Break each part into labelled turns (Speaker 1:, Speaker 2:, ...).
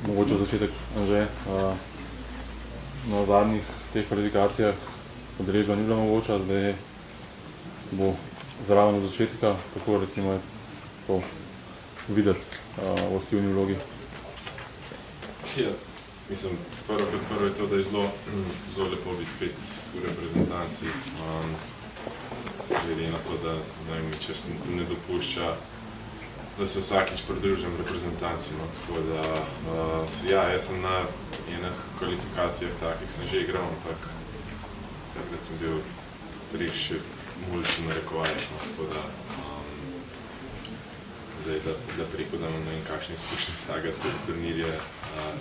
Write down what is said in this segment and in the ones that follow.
Speaker 1: mogoče začetek Anže. Na zadnjih teh kvalifikacijah udeležba ni bila mogoča, zdaj bo zraven od začetka, kako recimo je to videti v aktivni vlogi.
Speaker 2: Ja, mislim, prvo je to, da je zelo lepo biti spet v reprezentanci. Glede na to, da mi čas ne dopušča, da se vsakič pridružim reprezentanci. No, tako da, ja, jaz sem na enih kvalifikacijah takih sem že igral, ampak takrat sem bil še mulci narekovajih, no, tako da zdaj, da preko, da imam ne vem kakšne izkušnje z takega turnirja,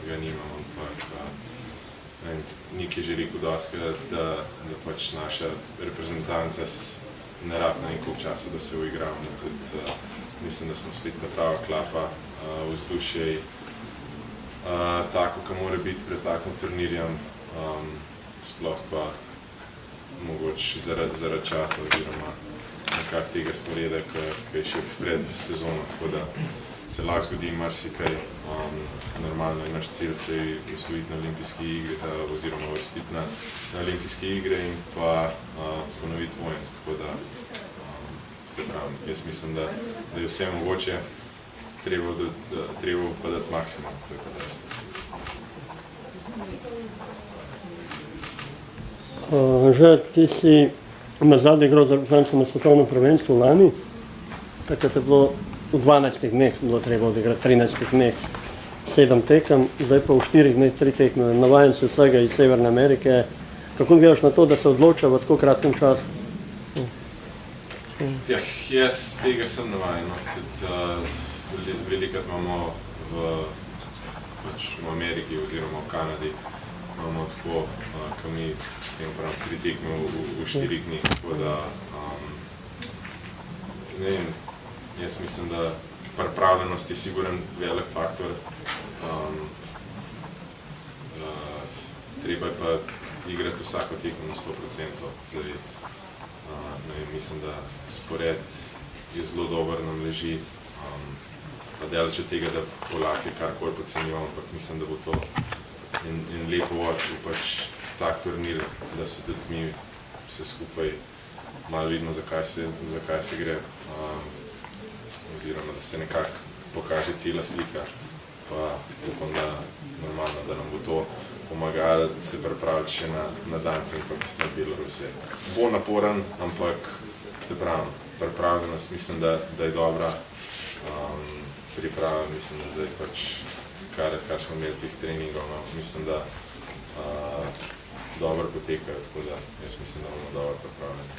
Speaker 2: ga nimam, ampak Nik je že rekel doskrat, da pač naša reprezentanca ne rab na nekaj časa, da se uigravamo. Tudi mislim, da smo spet ta prava klapa, vzdušje tako, ka mora biti pred takim turnirjem, sploh pa mogoče zaradi časa oziroma nekako tega sporeda, ki je še pred sezono, tako da se lahko zgodi marsikaj. Normalno je naš cilj se osvojiti na olimpijske igre oziroma uvrstiti na olimpijske igre in pa ponoviti vojenstvo, tako da se pravim, jaz mislim, da je vse mogoče, treba pa dati maksimum, to je pa dosti.
Speaker 3: Anže, ti si nazad igral za reprezentanco na svetovnem prvenstvu lani, takrat je bilo v 12 dneh bilo treba odigrati, 13 dneh 7 tekem, zdaj pa v 4 dneh 3 tekme. Navajen si vsega iz Severne Amerike. Kako gledaš na to, da se odloča v tako kratkem času?
Speaker 2: Ja, jaz tega sem navajen. Tudi velikrat imamo v Ameriki oziroma v Kanadi imamo tako, ko mi 3 tekme v 4 dneh, tako da ne vem, jaz mislim, da pripravljenost je siguren velik faktor. Treba je pa igrati vsako tekmo na 100%. Zdaj, mislim, da spored je zelo dober, nam leži. Pa daleč od tega, da Polaki karkoli podcenjujemo, ampak mislim, da bo to en lep uvod v pač tak turnir, da se tudi mi vse skupaj malo vidimo, zakaj se gre. Oziroma, da se nekako pokaže cela slika, pa upam, da normalno, da nam bo to pomagalo se pripraviti še na Dance in pa kasneje Belorusije. Bo naporen, ampak se pravim, pripravljenost mislim, da je dobra. Priprava mislim, da zdaj pač, kar smo imeli teh treningov, no, mislim, da dobro potekajo, tako da jaz mislim, da bomo dobro pripravljeni.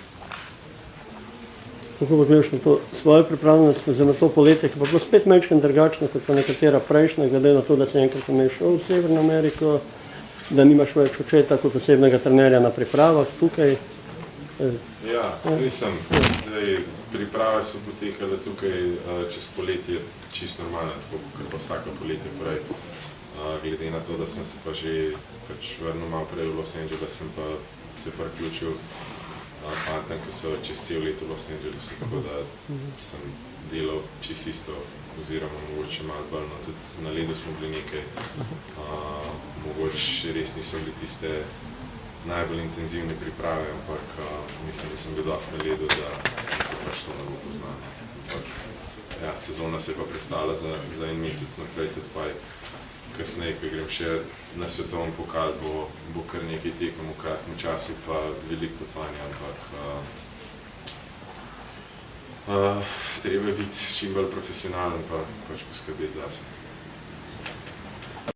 Speaker 3: Kako pa gledaš na to svojo pripravljenost za to poletje, ki pa bilo spet malo drugačno kot pa nekatera prejšnja, glede na to, da si enkrat šel v Severno Ameriko, da nimaš več očeta kot osebnega trenerja na pripravah tukaj?
Speaker 2: Ja, mislim, zdaj priprave so potekale tukaj čez poletje čisto normalno, tako kot pa vsako poletje prej. Glede na to, da sem se pa že vrnil malo prej v Los Angeles, sem pa se priključil fantam, ki so čez cel leto v Los Angelesu, tako da sem delal čisto isto, oziroma mogoče malo bolj, no tudi na ledu smo bili nekaj, mogoče res niso bili tiste najbolj intenzivne priprave, ampak mislim, da sem bil dosti na ledu, da se pač to ne bo poznalo. Ampak ja, sezona se je pa prestala za en mesec naprej, tudi pa kasneje, ko grem še na svetovni pokal, bo kar nekaj tekem v kratkem času, pa veliko potovanja, ampak treba je biti čim bolj profesionalen, pa pač poskrbeti zase.